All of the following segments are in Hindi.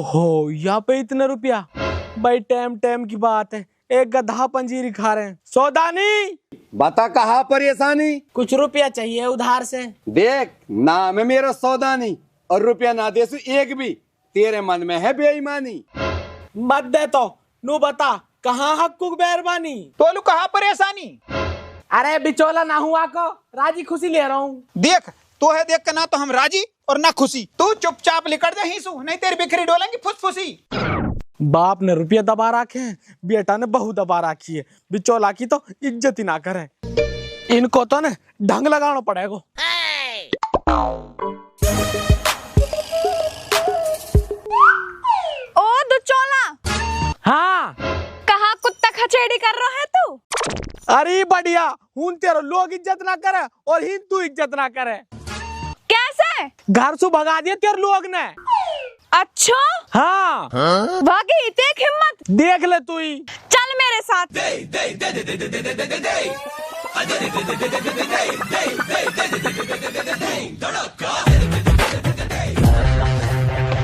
ओहो, यहाँ पे इतने रुपया। भाई टाइम टाइम की बात है, एक गधा पंजीरी खा रहे हैं। सौदानी बता कहाँ परेशानी? कुछ रुपया चाहिए उधार से। देख, नाम है मेरा सौदानी और रुपया ना दे सु एक भी, तेरे मन में है बेईमानी। मत दे तो नू बता कहाँ हक्कुक बेरबानी। तोलू कहाँ परेशानी? अरे बिचौला ना हुआ को राजी खुशी ले रहा हूँ। देख तो है, देख कर ना तो हम राजी और ना खुशी। तू चुपचाप लिकड़ जा हीसू, नहीं तेरी बिखरी डोलेंगी फुसफुसी। बाप ने रुपया दबा रखे हैं, बेटा ने बहू दबा रखी है। बिचौला की तो इज्जत ही ना करे। इनको तो ना ढंग लगाना पड़ेगा। ओ दुचौला। हाँ कहाँ कुत्ता खचेड़ी कर रहा है तू? अरे बढ़िया हूं, तेरे लोग इज्जत ना करे और ही तू इज्जत ना करे। कैसे? घर से भगा दिया तेरे लोग ने। अच्छा हाँ वाकई देख हिम्मत। देख ले तू ही। चल मेरे साथ।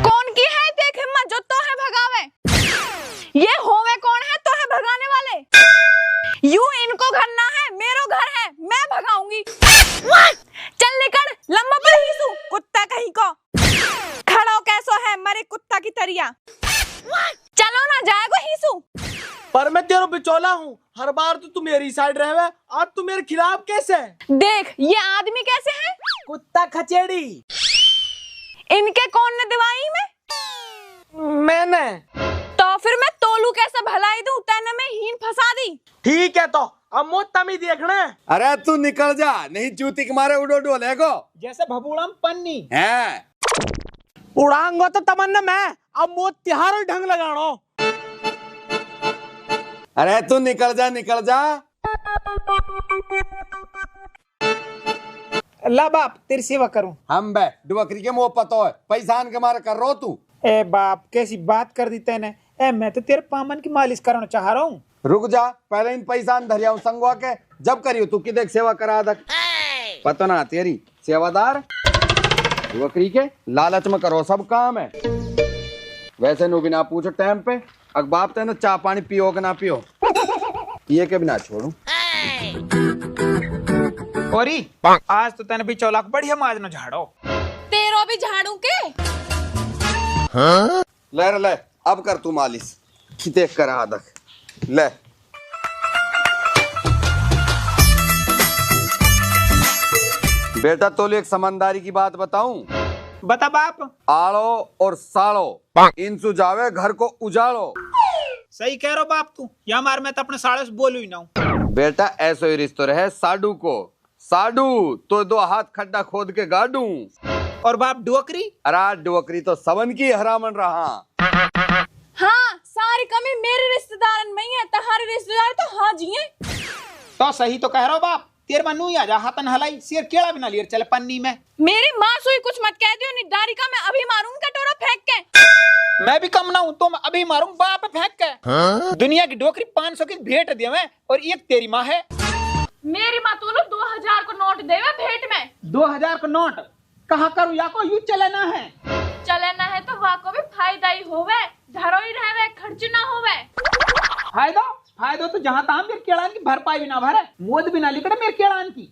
कौन की है देख हिम्मत जो तो है भगावे? ये होवे कौन है तो है भगाने वाले? यू इनको घर ना है, मेरो घर है, मैं भगाऊंगी। चल निकल, लंबा पर हीसू कुत्ता कहीं को। खड़ो कैसो है मरे कुत्ता की तरिया। चलो ना जाएगो हीसू। पर मैं तेरा बिचौला हूँ, हर बार तो तू मेरी साइड रहे, आज तू मेरे खिलाफ कैसे? देख ये आदमी कैसे है? कुत्ता खचेड़ी। इनके कौन ने दिवाई में? मैंने। तो फिर मैं तोलू कैसे भलाई दूं? तैने में हीन फंसा दी। ठीक है तो अब मोत तमी देखना। अरे तू निकल जा, नहीं जूती के मारे उड़ो डोलेगो जैसे भबूड़म पन्नी है। उड़ांगो तो तमन्ना मैं, अब मोत तिहार ढंग लगानो। अरे तू निकल जा, निकल जा। अल्लाह बाप तेरी सेवा करूं। हम बे डुबकरी के मुंह पतो है, पैसान के मारे कर रो तू। ए बाप कैसी बात कर दी तैने। ए मैं तो तेरे पामन की मालिश करना चाह रहा हूँ। रुक जा, पहले इन पैसान धरिया संगवा के, जब करियो तू कि देख सेवा करा दक। पता ना तेरी सेवादार बकरी के लालच में करो सब काम है। वैसे नु बिना पूछो टाइम पे अखबार तेने चाय पानी पियो कि ना पियो, पिए के बिना छोड़ू। औरी आज तो तैने बिचौला को बढ़िया माजनो झाड़ो। तेरो भी झाड़ू के। ले रे ले, अब कर तू मालिश कि देख कर आदक ले। बेटा तोले एक समझदारी की बात बताऊं? बता बाप। आड़ो और साड़ो इन सुझावे घर को उजाड़ो। सही कह रहा बाप तू, या मार मैं तो अपने साड़े से बोलू ही ना हूँ। बेटा ऐसो ही रिश्तो रहे साडू को, साडू तो दो हाथ खड्डा खोद के गाड़ू। और बाप डुअकरी? अरे डुअकरी तो सबन की हरामन रहा। हाँ सारी कमी मेरे रिश्तेदारन में ही है, तुम्हारे रिश्तेदार तो हाजी हैं। तो सही तो कह रहा बाप, तेरे मनू ही आ जा हाथन हलाई, सिर केड़ा बिना लियर चले पन्नी में। मेरी माँ सुई कुछ मत कह दियो, निडारी का मैं अभी मारूंगी कटोरा फेंक के। मैं भी कम ना हूँ तो मैं अभी मारूं बाप फेंक के। दुनिया की डोकरी 500 की भेंट दिया मैं, और एक तेरी माँ है। मेरी माँ तो 2000 को नोट देवे भेंट में। 2000 को नोट कहाँ करूँ, या को यूं चलेना है। चलेना है तो वाको भी फायदा ही होवे, धरो ही रहवे, खर्च ना होवे। फायदा तो जहाँ तहाँ मेरे केड़ान की भरपाई भी ना भरे, मोद भी ना लिखड़े मेरे केड़ान की।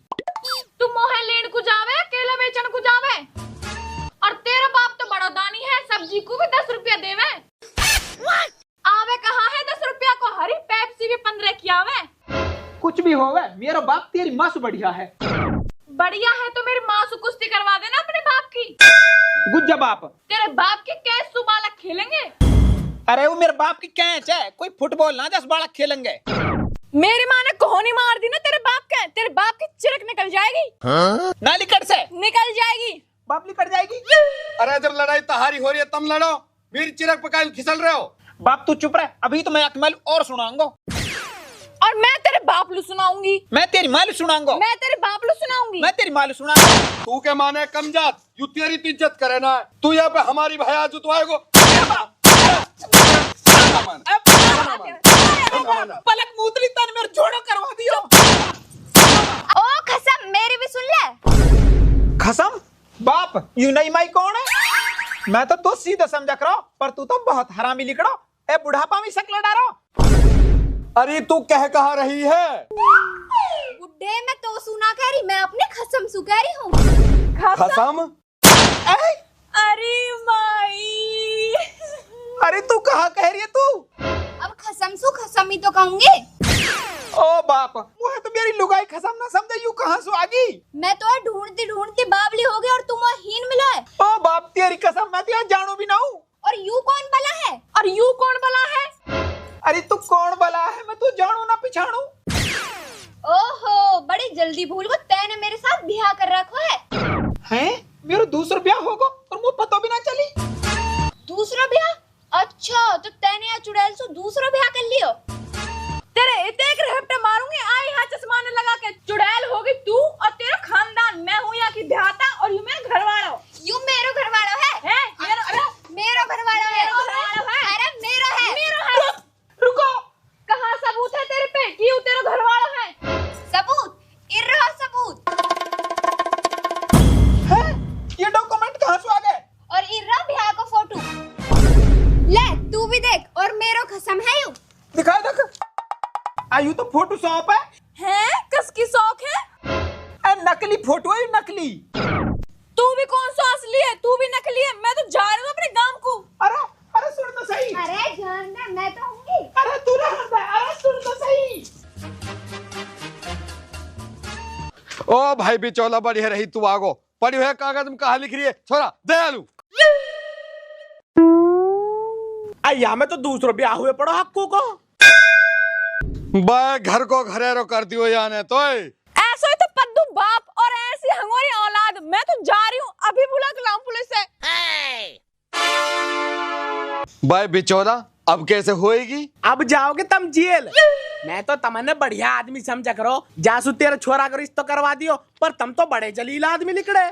तू मोहे लेन को जावे, केला बेचन को जावे। और तेरा बाप तो बड़ा दानी है, सब्जी को भी 10 रुपया देवे। आवे कहाँ है 10 रुपया को, हरी पेप्सी भी 15 की आवे। कुछ भी होवे मेरा बाप तेरी माँ से बढ़िया है। बढ़िया है तो मेरी माँ से कुश्ती करवा देना अपने बाप की। गुज्जा बाप। तेरे बाप के कैस बालक खेलेंगे। अरे वो मेरे बाप की कैच है, कोई फुटबॉल ना 10 बालक खेलेंगे। मेरी माँ ने कोहनी मार दी ना तेरे बाप के, तेरे बाप की चिरक निकल जाएगी। ना लिकड़ से निकल जाएगी। बाप लिकड़ जाएगी। अरे जब लड़ाई तहारी हो रही है तम लड़ो, मेरी चिरक पकाई खिसल रहे हो। बाप तू चुप रह, अभी तो मैं अकमल और सुनाऊंगा। और मैं तेरे बाप लू सुनाऊंगी। मैं तेरी मालू सुनाऊंगा। मैं तेरे बाप लू सुनाऊंगी। मैं तेरी मालू सुनाऊंगा। तू के माने कमजात, यू तेरी तो इज्जत करे ना, तू यहाँ पे हमारी भैया जुतवाएगो। पलक मूतली तन मेरे जोड़ो करवा दियो। ओ खसम मेरी भी सुन ले। खसम बाप, यू नहीं माई कौन है? मैं तो सीधा समझा करो, पर तू तो बहुत हरामी लिखड़ो। ए बुढ़ापा में शक्ल डारो। अरे तू कहा रही है? बुड्ढे मैं तो सुना कह रही, मैं अपने खसम सु कह रही हूँ। खसम? अरे माई, अरे तू कहा कह रही है तू? अब खसम सु खसम ही तो कहूंगी। ओ बाप, वो है तो मेरी लुगाई खसम ना समझे, यू कहाँ से आ गई? मैं तो ढूंढती ढूंढती बावली हो गई और तुम हीन मिला है। ओ बाप तेरी कसम, मैं तो यहाँ जानू भी ना हूँ। और यू कौन बला है? और यू कौन बला है? अरे तू कौन बला है, मैं तो जानू ना पिछाणू। ओहो, बड़ी जल्दी भूल गो, तैने मेरे साथ ब्याह कर रखो है। हैं? मेरा दूसरा ब्याह होगा और मुझे पता भी ना चली। दूसरा ब्याह? अच्छा, तो तैने या चुड़ैल से दूसरा ब्याह कर लियो? तेरे एक रहपटे मारूंगी, आई यहाँ चश्मा ने लगा के। चुड़ैल होगी तू और तेरा खानदान, मैं हूँ यहाँ की ध्याता और यू मेरा घर वाला। यू मेरो घर वाला है? मेरो घर वाला है। अरे मेरा है। रुको, कहाँ सबूत है तेरे पे कि यू तेरा घर वाला है? सबूत? इर्रा सबूत। है? ये डॉक्यूमेंट कहाँ से आ गए? और इर्रा ब्याह का फोटो। ले तू भी देख, और मेरो खसम है यू। दिखाए देख। आयु तो फोटो शॉप है। हैं? किसकी शौक है? नकली फोटो है, नकली। तू भी कौन सा असली है? तू भी नकली है। मैं तो जा रही हूँ अपने गांव को। अरे अरे सुन तो सही। अरे जानना मैं तो हूँगी। अरे तू रहने दे, अरे सुन तो सही। ओ भाई बिचौला बढ़िया रही तू आगो। पढ़ी हुए कागज में कहा लिख रही है छोरा दयालु? अय्या में तो दूसरों ब्याह हुए पड़ो हक्कू को। बे घर को घरेरो कर दियो याने तो। ऐसा ही तो पद्दू बाप और ऐसी हंगोरी औलाद। मैं तो जा रही हूँ, अभी बुला के लाऊं पुलिस से। बे बिचौला अब कैसे होएगी? अब जाओगे तुम जेल। मैं तो तमन्ने बढ़िया आदमी समझा करो, जासू तेरे छोरा का रिश्ता करवा दियो, पर तुम तो बड़े जलील आदमी निकले।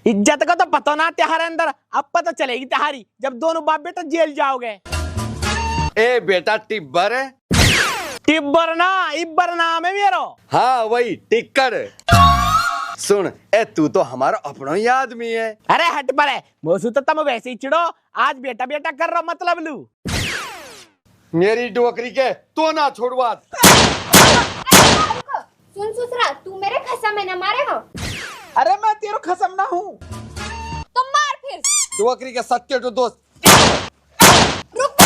इज्जत का तो पता ना तुम्हारे अंदर, अब पता चलेगी तुम्हारी जब दोनों बाप बेटा जेल जाओगे। ए बेटा टिब्बर है? टिब्बर ना, इब्बर नाम है मेरो। हाँ वही टिक्कर। सुन ए तू तो हमारा अपना ही आदमी है। अरे हट पर है मोसू, तो तुम वैसे ही चिड़ो, आज बेटा बेटा कर रहा मतलब लू। मेरी डोकरी के तो ना छोड़वा। सुन ससुरा, तू मेरे खसम में न मारे हो। अरे मैं तेरा खसम ना हूँ। तो मार फिर। डोकरी के सच्चे तो दोस्त। रुक।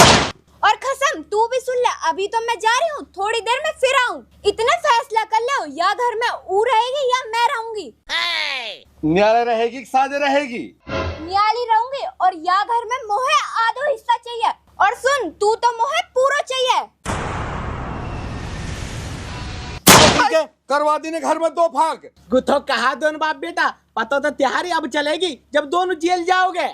और खसम तू भी सुन ले, अभी तो मैं जा रही हूँ, थोड़ी देर में फिर आऊँ। इतना फैसला कर लो, या घर में ऊ रहेगी या मैं रहूंगी। न्यारे रहेगी कि साझे रहेगी? न्याली रहूंगी, और या घर में मोहे आधो हिस्सा चाहिए। और सुन, तू तो मोहे पूरा चाहिए। ठीक है, करवा दी ने घर में 2 फाक। गुथो कहा दोनों बाप बेटा, पता तो त्योहारी अब चलेगी जब दोनों जेल जाओगे।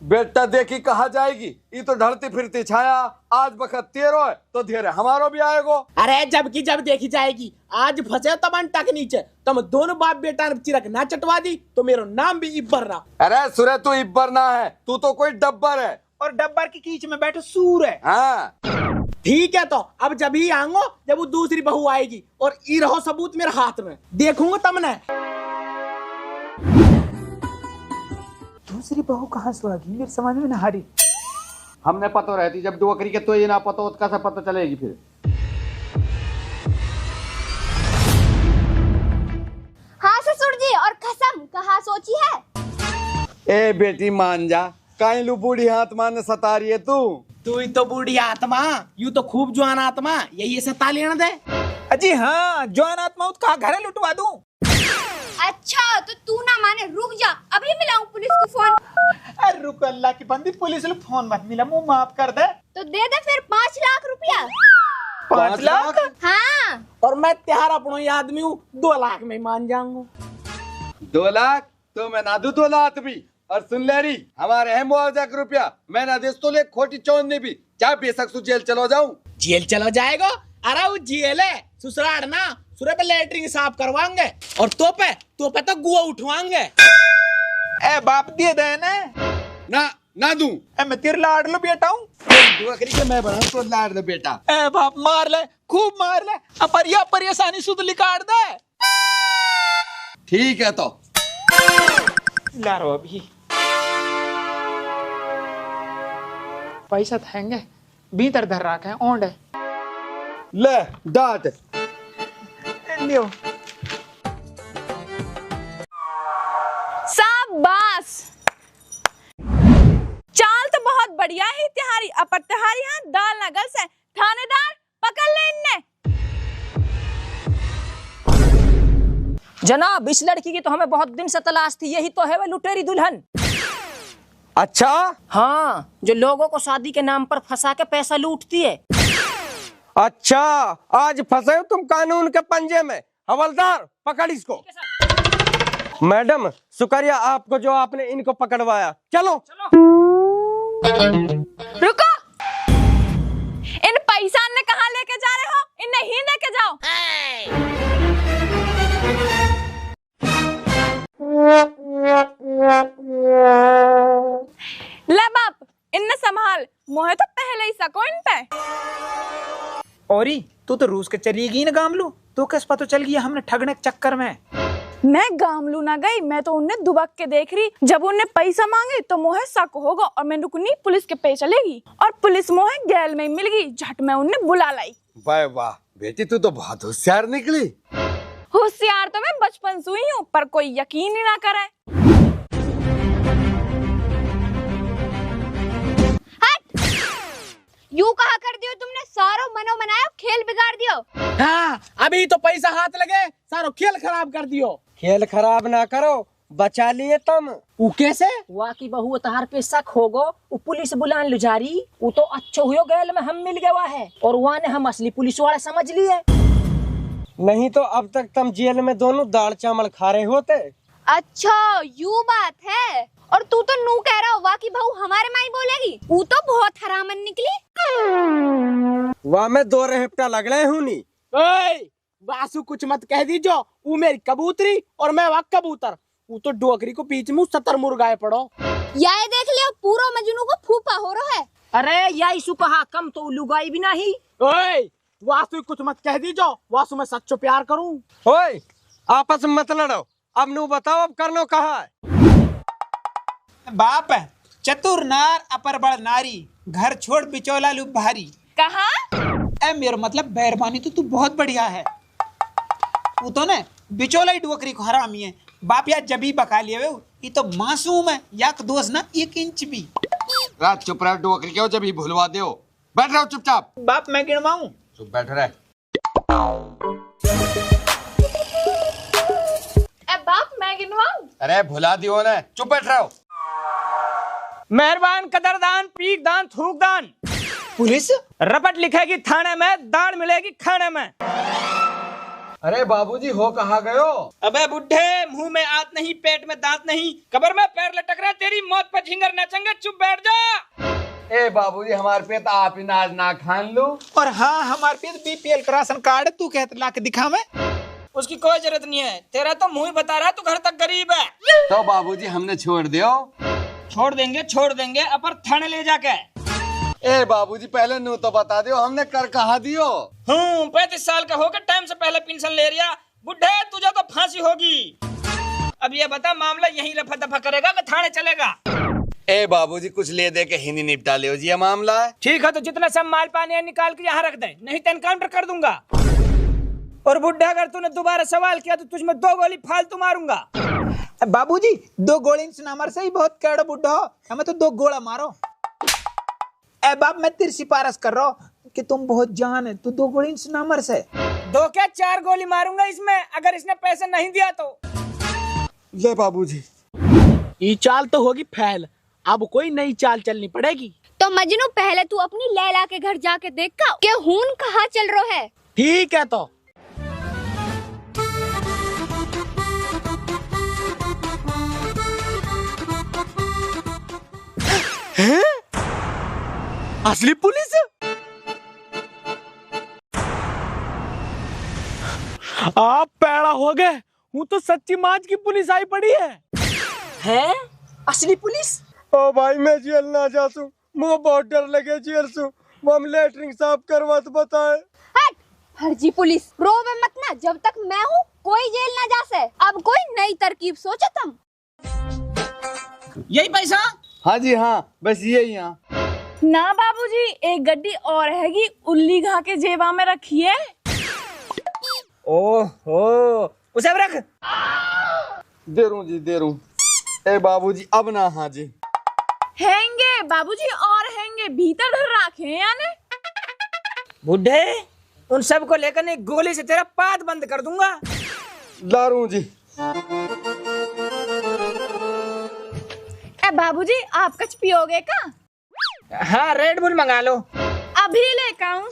बेटा देखी कहा जाएगी, ये तो ढलती फिरती छाया। आज बखत तेरो है तो धीरे हमारो भी आएगो। अरे जब की जब देखी जाएगी, आज फंसे तब टक नीचे। तुम दोनों बाप बेटा ने चिरक ना चटवा दी तो मेरो नाम भी इब्बर रहा। अरे सुरे तू इब्बर ना है, तू तो कोई डब्बर है। और डब्बर की कीच में बैठो सूर है। हाँ ठीक है, तो अब जब ही आऊंगो जब वो दूसरी बहू आएगी, और ये रहो सबूत मेरे हाथ में, देखूंगा तुमने। दूसरी बहू कहाँ से आ गई, मेरे समझ में ना आ रही। हमने पता रहती, जब डोकरी के तो ये ना पता हो तो कैसे पता चलेगी फिर? हाँ ससुर जी, और खसम कहाँ सोची है? ए बेटी मान जा, काहे लू बूढ़ी आत्मा ने सता रही है तू? तू ही तो बूढ़ी आत्मा, यू तो खूब जवान आत्मा, यही सता लेना दे। अजी हाँ, जवान आत्मा कहा घरे लुटवा दूं। अच्छा तो तू ना माने, रुक जा, अभी मिलाऊं पुलिस को फोन। अरे रुक अल्लाह की बंदी, पुलिस ने फोन मत मिला, मुंह माफ कर दे। तो दे दे फिर 5 लाख रुपया। 5 लाख? हाँ। और मैं त्यार अपनो ही आदमी हूँ, 2 लाख में मान जाऊंगा। 2 लाख तो मैं ना दू 2 लाख भी। और सुन ले रही, हमारे है मुआवजा का रुपया, मैं ना देश तो ले खोटी चौंदनी भी, चाहे बेशक सु जेल चलो जाऊं। जेल चलो जाएगा? अरे वो जेल है ससुराल ना, सुरे पे लेटरिन साफ करवाएंगे, और तो पे तो गुआ उठवाएंगे। ए बाप दिए दे ने ना दूं। ए मैं तेरे लाड लो बेटा हूँ। डोकरी के मैं बना तो लाड दे बेटा। ए बाप मार ले, खूब मार ले, अपरिया परेशानी सुध लिकाट दे। ठीक है तो लारो अभी पैसा थाएंगे भीतर धर रखा है ओंड है। ले डांट। लियो शाबाश, चाल तो बहुत बढ़िया ही तिहारी, अपर तिहारी हाथ दाल ना गल से। थानेदार पकड़ ले इन्ने। जनाब, इस लड़की की तो हमें बहुत दिन से तलाश थी, यही तो है वह लुटेरी दुल्हन। अच्छा, हाँ, जो लोगों को शादी के नाम पर फंसा के पैसा लूटती है। अच्छा, आज फंसे हो तुम कानून के पंजे में। हवलदार पकड़ इसको। मैडम शुक्रिया आपको जो आपने इनको पकड़वाया। चलो रुको, इन पैसा ने कहाँ लेके जा रहे हो? इन्हें ही लेके जाओ। ले बाप, इन्हें संभाल, मोहे तो पहले ही सको इन पे। औरी तू तो रूस के चलेगी ना गामलू, तू किस पता चल गया हमने ठगने के चक्कर में। मैं गामलू ना गई, मैं तो उन्हें दुबक के देख रही। जब उन्हें पैसा मांगे तो मोहे शक होगा और मैं रुकनी पुलिस के पे चलेगी और पुलिस मोहे गैल में मिल गई। झट में उन्हें बुला लाई। वाह वाह बेटी, तू तो बहुत होशियार निकली। होशियार तो मैं बचपन से हुई हूँ, पर कोई यकीन ही ना करे। यू कहा कर दियो तुमने, सारो मनो मनाया खेल बिगाड़ दियो। हाँ, अभी तो पैसा हाथ लगे सारो खेल खराब कर दियो। खेल खराब ना करो, बचा लिए तुम। वो कैसे? वहाँ की बहू तहार पे शक होगो, वो पुलिस बुलान लुजारी। वो तो अच्छो हुयो गैल में हम मिल गया है और वहाँ ने हम असली पुलिस वाला समझ लिए। नहीं तो अब तक तुम जेल में दोनों दाल चावल खा रहे होते। अच्छा यू बात है। और तू तो नू कह रहा हो वाह की बहू हमारे माई बोलेगी। वो तो बहुत हरामन निकली। वह मैं दो रेहपटा लग रहे हूँ नी। ओए, वासु कुछ मत कह दीजो। वो मेरी कबूतरी और मैं वहाँ कबूतर। वो तो डोकरी को बीच में 70 मुर्गाए पड़ो। यार देख लियो, पूरा मजनू को फूफा हो रहा है। अरे याई सु कहा कम तो लुगाई भी नहीं। ओए, वासु कुछ मत कह दीजो। वासु मैं सच्चो प्यार करूँ। ओए, आपस में मत लड़ो। अब नू बताओ, अब करनो कहा है? बाप चतुर नार अपर बड़ नारी, घर छोड़ बिचौला लू भारी। कहा? ए मेरा मतलब मेहरबानी तो तू बहुत बढ़िया है। वो तो ने बिचौला ही डोकरी को हरामी है। बाप यार जबी बका लिए वे, ये तो मासूम है, याक दोस्त ना 1 इंच भी। रात चुप रह डोकरी क्यों जब ही भूलवा दो। बैठ रहो चुपचाप। बाप मैं गिनवाऊं? चुप बैठ रहे। बाप मैं गिनवाऊं? अरे भुला दियो ने, चुप बैठ रहो। मेहरबान, कदरदान, पीकदान, थूकदान। पुलिस रपट लिखेगी थाने में, दाढ़ मिलेगी खाने में। अरे बाबूजी हो कहाँ गयो? अबे बुड्ढे, मुंह में आत नहीं, पेट में दांत नहीं, कब्र में पैर लटक रहा, तेरी मौत पर झिंगर नाचेंगे। चुप बैठ जा। ए बाबूजी हमारे पे तो आप ही नाज ना खान लो। और हाँ हमारे पे बीपीएल का राशन कार्ड तू कहते ला के दिखा मैं। उसकी कोई जरूरत नहीं है, तेरा तो मुंह ही बता रहा, तू घर तक गरीब है। तो बाबूजी हमने छोड़ दियो। छोड़ देंगे अपर थाने ले जाके। ए बाबूजी पहले नू तो बता दियो, हमने कर कहा दियो। 35 साल का होकर टाइम से पहले पेंशन ले रिया। बुढ़े तुझे तो फांसी होगी। अब ये बता, मामला यहीं रफा दफा करेगा कि थाने चलेगा? ए बाबूजी कुछ ले दे के हिंदी निपटा ले जी, ये मामला है। ठीक है, तो जितना सब माल पानी है निकाल के यहाँ रख दे, नहीं तो एनकाउंटर कर दूंगा। और बुढ़ा अगर तूने दोबारा सवाल किया तो तुझमें 2 गोली फालतू मारूंगा। बाबूजी 2 गोली से नंबर से ही बहुत कैडो बुढ़ा हो, हमें तो 2 गोला मारो। ए बाप मैं तेरी सिफारिश कर रहा हूँ कि तुम बहुत जान है, तू 2 गोली से नंबर से 2 क्या 4 गोली मारूंगा इसमें, अगर इसने पैसे नहीं दिया तो। ले बाबूजी। ये चाल तो होगी फैल, अब कोई नई चाल चलनी पड़ेगी। तो मजनू पहले तू अपनी लैला के घर जाके देख का कि खून कहाँ चल रहा है। ठीक है तो। हैं? असली पुलिस? आप पैड़ा हो गए। वो तो सच्ची माच की पुलिस आई पड़ी है। हैं? असली पुलिस? ओ भाई मैं जेल ना जासू, मुझे बहुत डर लगे जेल से। हम लेटरिंग साफ करवा तो बताए। हट फर्जी पुलिस, रोवे मत ना, जब तक मैं हूँ कोई जेल ना जा से। अब कोई नई तरकीब सोचो तुम। यही पैसा? हाँ जी हाँ, बस यही यहाँ। ना बाबूजी, एक गड्डी और हैगी, उल्ली घा के जेबा में रखिए। ओहो, उसे अब रख। दे रू जी, दे रू। ए बाबूजी अब ना, हाँ जी हैंगे बाबूजी, और हैंगे, भीतर धर रखे हैं यानी। बुढ़े, उन सब को लेकर एक गोली से तेरा पाद बंद कर दूंगा। लारू जी। ए बाबूजी, आप कुछ पियोगे का? हाँ, रेड बुल मंगा लो। अभी लेकर आऊं।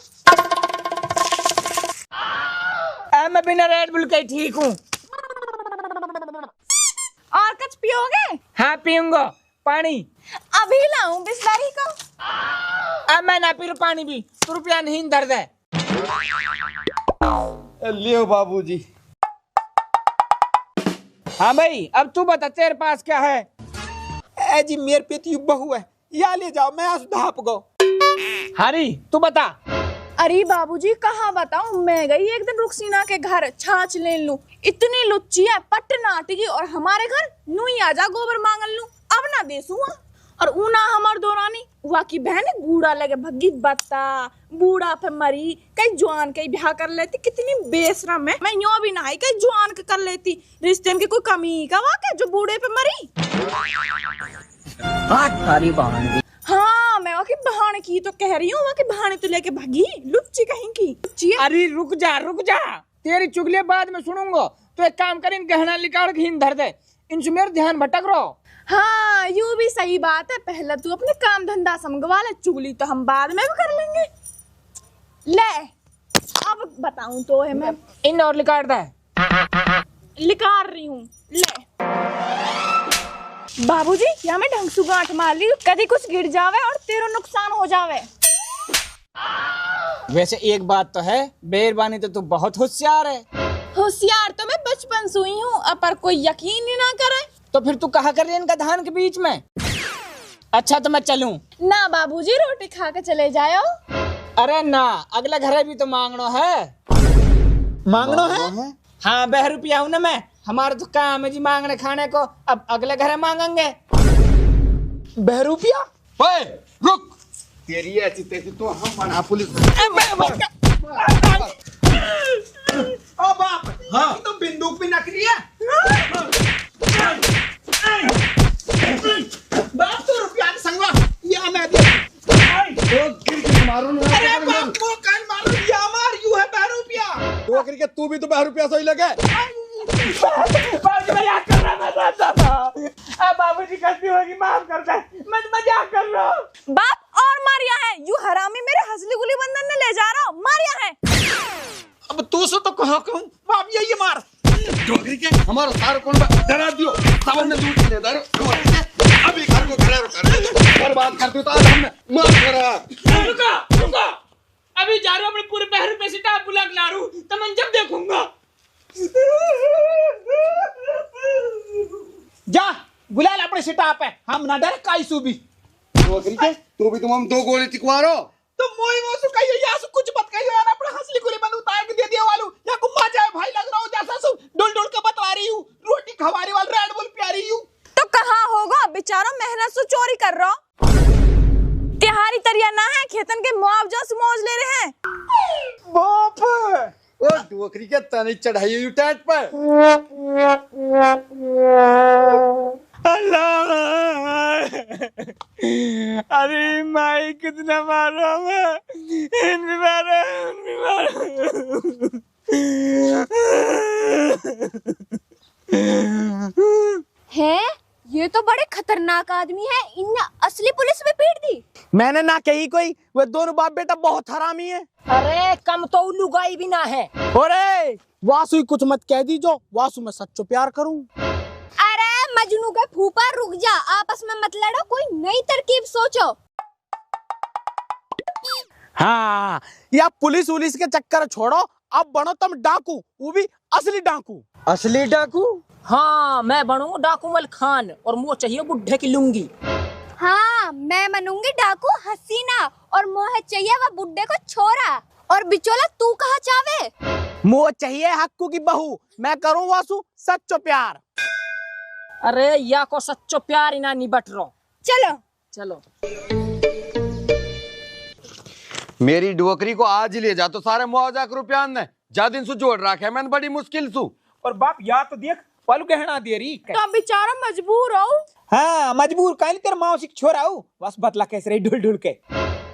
मैं बिना रेड बुल के ठीक हूँ। और कुछ पियोगे? हाँ, पीऊंगा। पानी अभी लाऊं बिस्लरी को? मैं ना पी पानी भी, तो रुपया नहीं दर्द है। लियो बाबूजी। हाँ भाई, अब तू बता तेरे पास क्या है? ए जी, मेरे पे तो बहू है, या ले जाओ, मैं आज धाप गो। हरी, तू बता। अरे बाबूजी, कहाँ बताऊं, मैं गई एक दिन रुखसीना के घर छाछ ले लूं, इतनी लुच्ची है पट्ट नाटकी, और हमारे घर नूई आजा गोबर मांगल लूं, अब ना देसूंगा। और ऊना हमार दोरानी हुआ की बहन बूढ़ा लगे भग्गी बत्ता, बूढ़ा पे मरी, कई जवान कई ब्याह कर लेती, कितनी बेशरम है। मैं यूं भी ना कई जवान के कर लेती, रिश्ते में कोई कमी का वाके जो बूढ़े पे मरी। हाँ, मैं वहाँ की बहाने की तो कह रही हूँ, वहाँ की बहाने तो लेके भागी, लुच्ची कहीं की लुच्ची है। अरे रुक जा, तेरी चुगली बाद में सुनूंगा। तो एक काम कर, इन गहना निकाल के इन धर दे, इनसे मेरा ध्यान भटक रहा। हाँ, यूं भी सही बात है, पहले तू अपने काम धंधा समझवा ले, चुगली तो हम बाद में भी कर लेंगे। ले, अब बताऊं तो है, मैं इन और निकाल दे। लिकार रही हूँ, ले। बाबूजी, या मैं ढंग से गांठ मार ली, कभी कुछ गिर जावे और तेरा नुकसान हो जावे। वैसे एक बात तो है, बेरबानी तो तू बहुत होशियार है। होशियार तो मैं बचपन से हुई हूँ, अब पर कोई यकीन ही ना करे। तो फिर तू कहा कर रही इनका धान के बीच में? अच्छा, तो मैं चलूं? ना बाबूजी, रोटी खा के चले जाओ। अरे ना, अगला घर भी तो मांगना है। मांगना है? हाँ, 2 रुपया हूँ ना मैं, हमारा तो काम है जी मांगने खाने को, अब अगले घर मांगेंगे। 2 रुपया? ओए रुक, तेरी ऐसी तैसी तो हम बना पुलिस। ओ बाप, हाँ, तो बंदूक भी नकली है। बाप, तो रुपया की संगवा, या मैं दे। मारो ना। अरे बाप, वो कान मारो, या मार, यू है 2 रुपया। तो करके तू भी तो 2 रुपया सही लगे। बाबूजी, मजाक कर रहा, मैं जानता था। बाबूजी गलती होगी, माफ कर दे, मैं मजाक कर रहा हूँ। बाप और मारिया है, यू हरामी मेरे हंसली गुली बंधन ने ले जा रहा हूँ, मारिया है। अब तू से तो कहा कहूँ, बाप ये मार। डोगरी के हमारा सार कौन डरा दियो, सावन ने लूट ले दारो। अभी घर को बर्बाद कर दियो, तो आज हमने मार करा। रुको, अभी जा रहा हूँ, अपने पूरे 2 रुपए से टाप बुला के ला रहा हूँ, तो मैं जब देखूंगा। जा, बुला ले अपने सिटाप है, हम ना डर काई सूबी। डोगरी के तू भी तुम हम 2 गोली टिकवारो। तो मोई मोसु कहियो, या सु कुछ मत कहियो यार, अपना हंसली गुली बंद उतार के दे दिया वालू, या गुम्मा जाए भाई लग रहा हूँ, जैसा सु डोल डोल के बतवा रही हूँ, रोटी खवारी वाल, रेड बुल प्यारी हूँ। तो कहाँ होगा बेचारा, मेहनत से चोरी कर रहा। तिहारी तरिया ना है, खेतन के मुआवजा से मौज ले रहे हैं। बाप, ओ डोगरी के तने चढ़ाई हुई टैट पर। अल्लाह, अरे माई कितना मारा मैं, इन भी मारा। है, ये तो बड़े खतरनाक आदमी है, इनने असली पुलिस में पीट दी। मैंने ना कही कोई, वो दोनों बाप बेटा बहुत हरामी है। अरे कम तो उल्लू गाई भी ना है। अरे वासु ही कुछ मत कह दीजो, वासु मैं सच्चो प्यार करूं। अरे मजनू के फूफा, रुक जा, आपस में मत लड़ो, कोई नई तरकीब सोचो। हाँ, या पुलिस उलिस के चक्कर छोड़ो, अब बनो तुम डाकू, वो भी असली डाकू। असली डाकू? हाँ, मैं बनूंगा डाकू मल खान, और मुझे चाहिए बुढ़े की लुंगी। हाँ, मैं मनूंगी डाकू हसीना, और मोहे चाहिए वह बुड्ढे को छोरा। और बिचौला तू कहाँ चावे? मुझे चाहिए हक्कू की बहू, मैं करूं वासु सच्चो प्यार। अरे या को सच्चो प्यार इना निबट रो। चलो चलो। मेरी डुवकरी को आज ही ले जा तो सारे मुआवजा के रुपया ने जा दिन से जोड़ रखे मैंने बड़ी मुश्किल सु। और बाप या तो देख पल कहना दे रही तो बेचारा मजबूर हो। हाँ मजबूर काल तेरे मौसी को छोरा हूँ बस बतला कैसे रही ढुल ढुल के।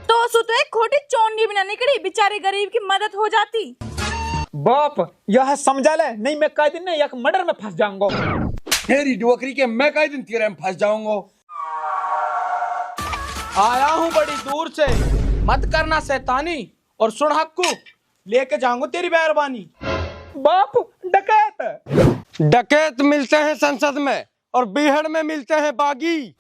तो सुते खोटी चोंडी भी ना निकली, बेचारे गरीब की मदद हो जाती। बाप यह समझा ले नहीं मैं कई दिन नहीं एक मर्डर में फंस जाऊंगा। तेरी डुवकरी के मैं कई दिन तेरे में फंस जाऊंगा। आया हूँ बड़ी दूर से, मत करना शैतानी और सुन हक्कू, लेके जाऊंगा तेरी मेहरबानी। बाप डकैत डकैत मिलते हैं संसद में और बीहड़ में मिलते हैं बागी।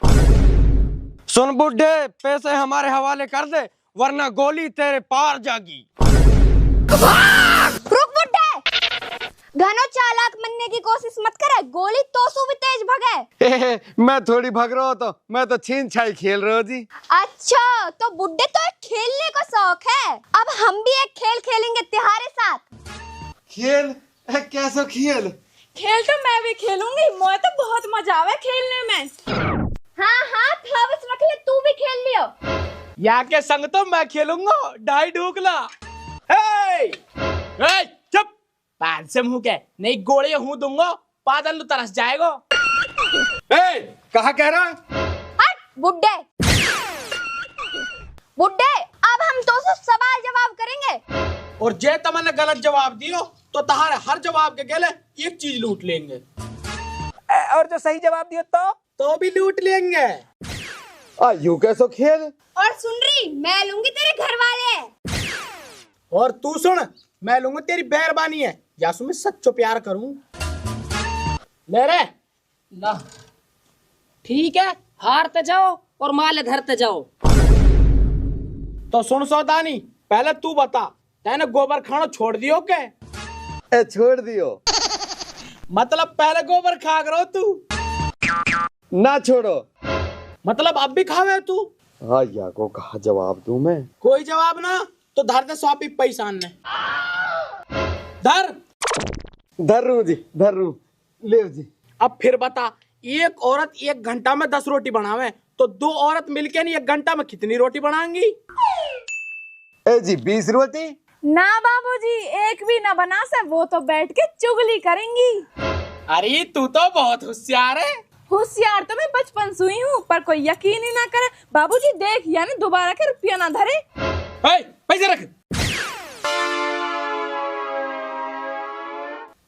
सुन बुड्ढे पैसे हमारे हवाले कर दे वरना गोली तेरे पार जागी। रुक बुड्ढे, घनो चालाक बनने की कोशिश मत करे, गोली तोसू भी तेज भगे। मैं थोड़ी भग रहा हूँ तो मैं तो छीन छाई खेल रहा हूँ जी। अच्छा तो बुड्ढे तो एक खेलने का शौक है, अब हम भी एक खेल खेलेंगे तुम्हारे साथ। खेल कैसा खेल? खेल तो मैं भी खेलूंगी, मुझे तो बहुत मजा आवे खेलने में। हाँ हाँ थावस रख ले, तू भी खेल लियो। या के संग तो मैं खेलूंगा ढाई ढूकला। चुप, पान से मुंह के नहीं गोले हूँ दूंगा, पादल तरस जाएगा। कहा कह रहा? हट बुड्ढे, बुड्ढे अब हम तो सवाल जवाब करेंगे और जे तमने गलत जवाब दियो तो तहारे हर जवाब के गेले एक चीज लूट लेंगे और जो सही जवाब दिया तो भी लूट लेंगे। यू कैसो खेल? और सुन रही मैं लूंगी तेरे घर वाले। और तू सुन, मैं लूंगा तेरी मेहरबानी है या मैं सच्चो प्यार करूं। ले रे ला ठीक है, हारते जाओ और माल धरते जाओ। तो सुन सौदानी, पहले तू बता, तैने गोबर खाना छोड़ दियो के? छोड़ दियो मतलब पहले गोबर खा करो तू, ना छोड़ो मतलब अब भी खावे तू? हाँ या को कहा जवाब दूं मैं? कोई जवाब ना तो धर दे स्वापी पैसा ने धर। धर रू जी, धर रू ले जी। अब फिर बता, एक औरत 1 घंटा में 10 रोटी बनावे तो 2 औरत मिलके नहीं 1 घंटा में कितनी रोटी बनाएंगी? जी 20 रोटी। ना बाबूजी, एक भी ना बना से, वो तो बैठ के चुगली करेंगी। अरे तू तो बहुत होशियार है। होशियार तो मैं बचपन से हुई हूँ, पर कोई यकीन ही ना करे। बाबूजी देख, यानी दोबारा के रुपया ना धरे। पैसे रख।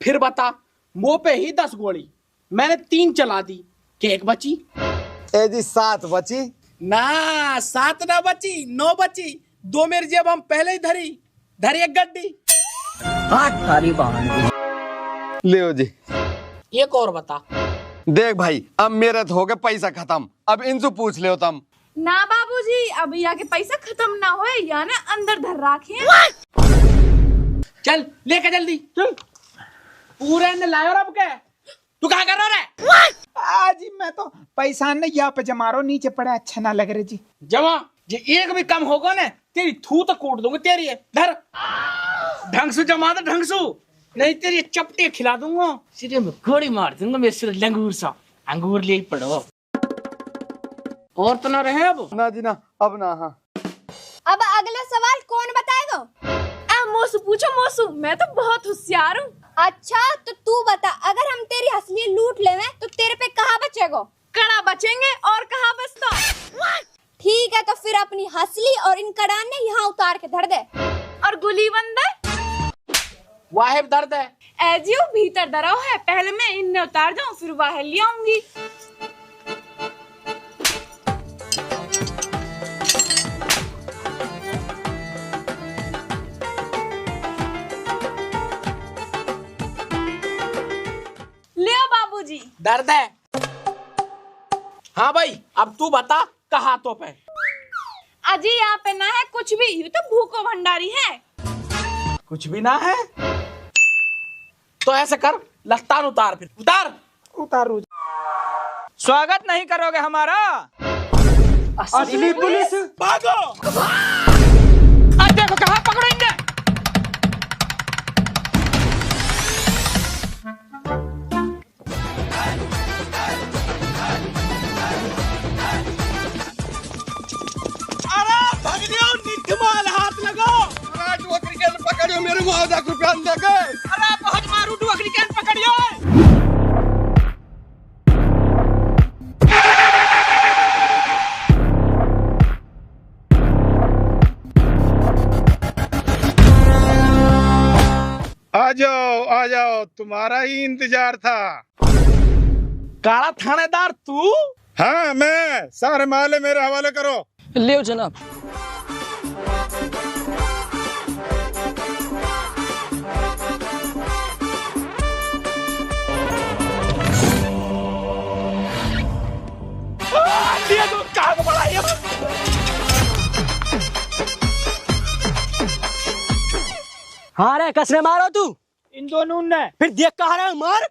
फिर बता, मुंह पे ही 10 गोली, मैंने 3 चला दी, केक बची? जी 7 बची। ना 7 ना बची, 9 बची। 2 मेरी जेब हम पहले ही धरी एक गड्डी। थारी बहान ले जी। एक और बता। देख भाई अब मेरा तो हो गया पैसा खत्म, अब इनसे पूछ ले तुम। ना बाबूजी, अब यहाँ के पैसा खत्म ना होए, यानी अंदर धर राखे। चल लेके जल्दी चल, पूरे ने लायो रब के। तू क्या कर रहा है? आज मैं तो पैसा ने यहाँ पे जमा रहा, नीचे पड़े अच्छा ना लग रहे जी। जमा जे एक भी कम होगा ना तेरी थू तो कूट दूंगा तेरी है। धर, ढंग से जमा दे, ढंग से, नहीं तेरी चपटे खिला दूंगा, सीधे में गोली मार दूंगा मेरे सिर लंगूर सा। अंगूर ले पड़ो और तो ना रहे अब ना जी ना, अब ना। हाँ अब अगला सवाल कौन बताएगा? मोसू पूछो मोसू, मैं तो बहुत होशियार हूँ। अच्छा तो तू बता, अगर हम तेरी हंसली लूट लेवे तो तेरे पे कहाँ बचेगा? कड़ा बचेंगे और कहाँ बचता। ठीक है तो फिर अपनी हंसली और इन कड़ान ने यहाँ उतार के धर दे। और गुली बंद वाहिब दर्द है। एजियो भीतर दराव है, पहले मैं इनने उतार जाऊं फिर वाह ले आऊंगी। ले बाबूजी। दर्द है। हाँ भाई अब तू बता, कहा तो पे? अजी यहाँ पे ना है कुछ भी, ये तो भूखो भंडारी है। कुछ भी ना है तो ऐसे कर, लस्तान उतार, फिर उतार। उतारू। स्वागत नहीं करोगे हमारा? असली पुलिस भागो। आज देखो कहाँ पकड़ेंगे। अरे भगनियों, निकमाल हाथ लगा। तेरे मुआवजा रुपया दे के अरे बहुत मारू डुअकरी के पकड़ियो। आ जाओ तुम्हारा ही इंतजार था। काला थानेदार तू? हाँ मैं, सारे माले मेरे हवाले करो। ले जनाब। ये तो कहाँ को पड़ा ये? हाँ रे, कसने मारो तू। इन दोनों ने फिर देख कहा रहा है, मार।